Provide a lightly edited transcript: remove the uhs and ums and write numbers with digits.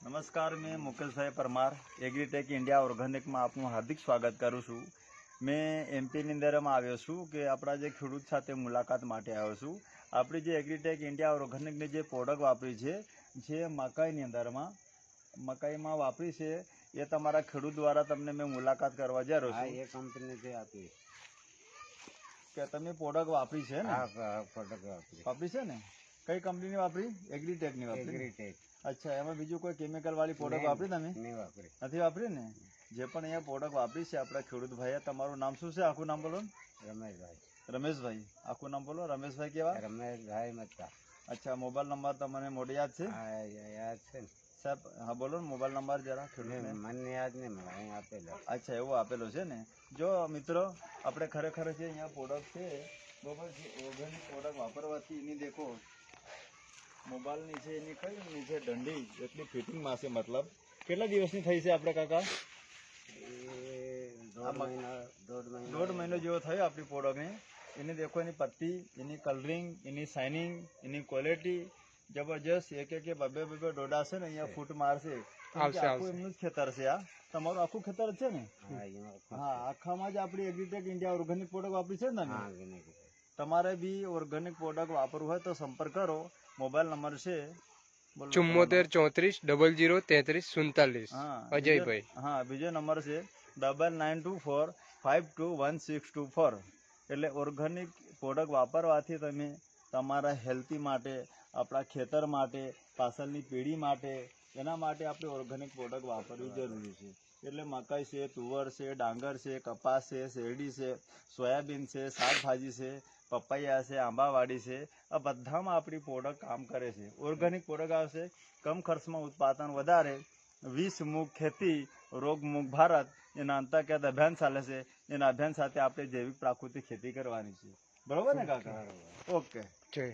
નમસ્કાર, મેં મુકેશભાઈ Parmar agritech India ઓર્ગેનિકમાં આપનું હાર્દિક સ્વાગત કરું છું. મેં એમપીની અંદરમાં આવ્યો છું કે આપણા જે ખેડૂત સાથે મુલાકાત માટે આવ્યો છું. આપણી જે એગ્રીટેક ઇન્ડિયા ઓર્ગેનિકની જે પ્રોડક્ટ વાપરી છે જે મકાઈની અંદરમાં મકાઈમાં વાપરી છે એ તમારા ખેડૂત દ્વારા તમને મેં મુલાકાત કરવા જઈ રહ્યો છું. એ કંપનીથી આપી કે તમે પ્રોડક્ટ વાપરી છે ને? પ્રોડક્ટ વાપરી છે ને? કઈ કંપનીની વાપરી? એગ્રીટેકની વાપરી? એગ્રીટેક. અચ્છા, એમાં બીજું કોઈ કેમિકલ વાળી પ્રોડક્ટ વાપરી તમે? નહીં વાપરી. નથી વાપરી ને? જે પણ અહીંયા પ્રોડક્ટ વાપરી છે આપણા ખેડૂત ભાઈએ, તમારું નામ શું છે? આખું નામ બોલો. રમેશભાઈ. રમેશભાઈ. આખું નામ બોલો. રમેશભાઈ કેવા? રમેશભાઈ મત્તા. અચ્છા, મોબાઈલ નંબર તમને મોઢે યાદ છે? યાદ છે ને સાહેબ? હા બોલો ને મોબાઈલ નંબર જરા ખેડૂતને. મને યાદ નહીં, મને અહીં આપેલો. અચ્છા, એવો આપેલો છે ને. જો મિત્રો, આપણે ખરેખર જે અહીંયા પ્રોડક્ટ છે બરોબર છે, ઓર્ગેનિક પ્રોડક્ટ વાપરવાથી એની દેખો મોબાઈલ નીચે એની કઈ નીચે દંડી એટલી ફિટિંગમાં છે. મતલબ કેટલા દિવસની થઈ છે આપણે કાકા? દોઢ મહિનો જેવો થયો આપણી પ્રોડક્ટને. એની દેખો એની પત્તી, એની કલરિંગ, એની શાઇનિંગ, એની ક્વોલિટી જબરજસ્ત. એક બબે દોડા છે ને અહીંયા ફૂટ મારશે. આખું એમનું જ ખેતર છે. આ તમારું આખું ખેતર છે ને? હા, આખામાં જ આપણી એગ્રીટેક ઇન્ડિયા ઓર્ગેનિક પ્રોડક્ટ વાપરી છે ને તમે? તમારે બી ઓર્ગેનિક પ્રોડક્ટ વાપરવું હોય તો સંપર્ક કરો. મોબાઈલ નંબર છે 7434003347. અજયભાઈ. હા, બીજો નંબર છે 9924521624. એટલે ઓર્ગેનિક પ્રોડક્ટ વાપરવાથી તમે તમારા હેલ્થી માટે, આપણા ખેતર માટે, પાછળની પેઢી માટે, એના માટે આપણે ઓર્ગેનિક પ્રોડક્ટ વાપરવી જરૂરી છે. એટલે મકાઈ છે, તુવર છે, ડાંગર છે, કપાસ છે, શેરડી છે, સોયાબીન છે, શાકભાજી છે, પપૈયા છે, આંબાવાડી છે, આ બધામાં આપણી પ્રોડક્ટ કામ કરે છે. ઓર્ગેનિક પ્રોડક્ટ આવશે, કમ ખર્ચમાં ઉત્પાદન વધારે, 20 મુખ ખેતી, રોગ મુક્ત ભારત, એના અંતર્ગત અભિયાન ચાલે છે. એના અભિયાન સાથે આપણે જૈવિક પ્રાકૃતિક ખેતી કરવાની છે. બરોબર ને કાકા? ઓકે. જય